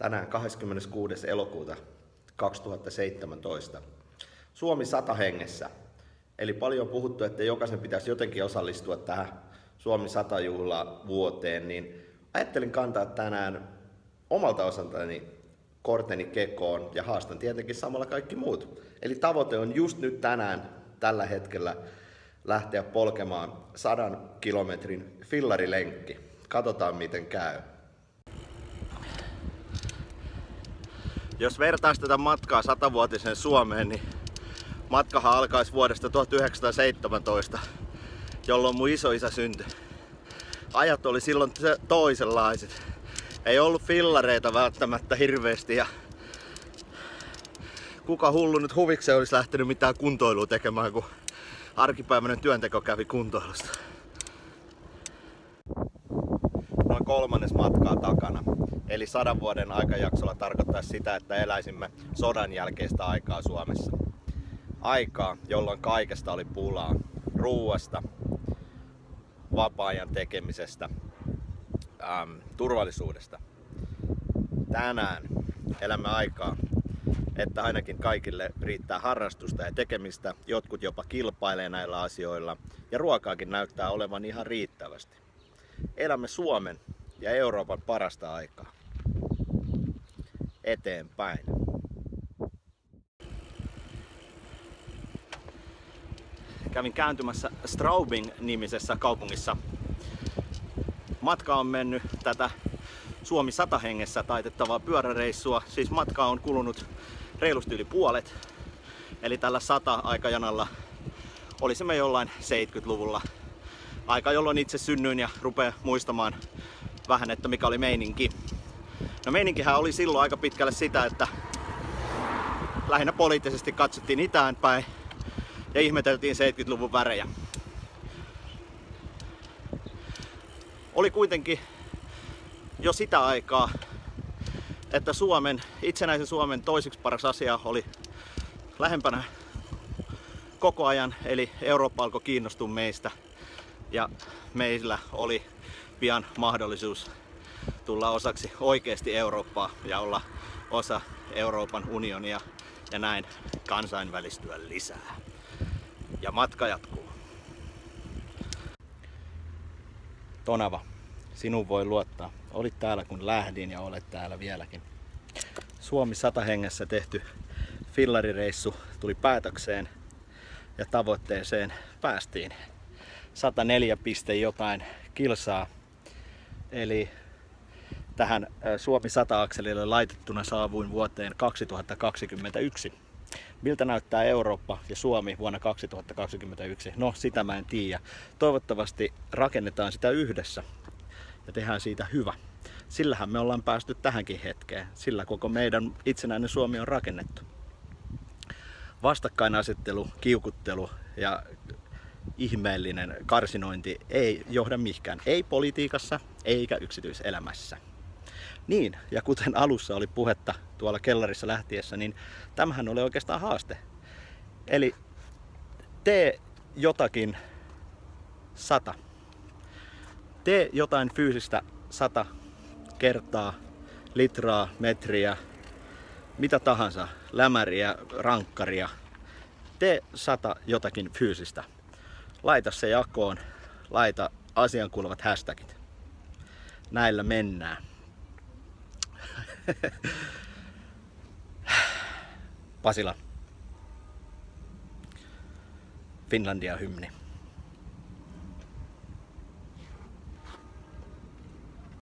Tänään 26. elokuuta 2017. Suomi 100 hengessä. Eli paljon on puhuttu, että jokaisen pitäisi jotenkin osallistua tähän Suomi 100 juhlavuoteen, niin ajattelin kantaa tänään omalta osaltani korteni kekoon ja haastan tietenkin samalla kaikki muut. Eli tavoite on just nyt tänään, tällä hetkellä, lähteä polkemaan 100 kilometrin fillarilenkki. Katsotaan miten käy. Jos vertaisi tätä matkaa 100-vuotiseen Suomeen, niin matkahan alkaisi vuodesta 1917, jolloin mun isoisä syntyi. Ajat oli silloin toisenlaiset. Ei ollut fillareita välttämättä hirveästi ja kuka hullu nyt huvikseen olisi lähtenyt mitään kuntoilua tekemään, kun arkipäiväinen työnteko kävi kuntoilusta. Noin kolmannes matkaa takana. Eli 100 vuoden aikajaksolla tarkoittaa sitä, että eläisimme sodan jälkeistä aikaa Suomessa. Aikaa, jolloin kaikesta oli pulaa. Ruuasta, vapaa-ajan tekemisestä, turvallisuudesta. Tänään elämme aikaa, että ainakin kaikille riittää harrastusta ja tekemistä. Jotkut jopa kilpailee näillä asioilla ja ruokaakin näyttää olevan ihan riittävästi. Elämme Suomen ja Euroopan parasta aikaa. Eteenpäin. Kävin kääntymässä Straubing-nimisessä kaupungissa. Matka on mennyt tätä Suomi 100 hengessä taitettavaa pyöräreissua. Siis matka on kulunut reilusti yli puolet. Eli tällä 100-aikajanalla olisimme jollain 70-luvulla. Aika, jolloin itse synnyin ja rupeaa muistamaan vähän, että mikä oli meininki. No meininkihän oli silloin aika pitkälle sitä, että lähinnä poliittisesti katsottiin itään päin ja ihmeteltiin 70-luvun värejä. Oli kuitenkin jo sitä aikaa, että itsenäisen Suomen toiseksi paras asia oli lähempänä koko ajan, eli Eurooppa alkoi kiinnostua meistä ja meillä oli pian mahdollisuus tulla osaksi oikeasti Eurooppaa ja olla osa Euroopan unionia ja näin kansainvälistyä lisää. Ja matka jatkuu. Tonava, sinun voi luottaa. Olit täällä kun lähdin ja olet täällä vieläkin. Suomi 100 hengessä tehty fillarireissu tuli päätökseen ja tavoitteeseen päästiin. 104 jotain kilsaa. Eli tähän Suomi 100-akselille laitettuna saavuin vuoteen 2021. Miltä näyttää Eurooppa ja Suomi vuonna 2021? No, sitä mä en tiedä. Toivottavasti rakennetaan sitä yhdessä ja tehdään siitä hyvä. Sillähän me ollaan päästy tähänkin hetkeen. Sillä koko meidän itsenäinen Suomi on rakennettu. Vastakkainasettelu, kiukuttelu ja ihmeellinen karsinointi ei johda mihinkään. Ei politiikassa eikä yksityiselämässä. Niin, ja kuten alussa oli puhetta tuolla kellarissa lähtiessä, niin tämähän oli oikeastaan haaste. Eli tee jotakin 100. Tee jotain fyysistä 100 kertaa, litraa, metriä, mitä tahansa, lämäriä, rankkaria. Tee 100 jotakin fyysistä. Laita se jakoon, laita asian kuuluvat hashtagit. Näillä mennään. Pasila. Finlandia hymni.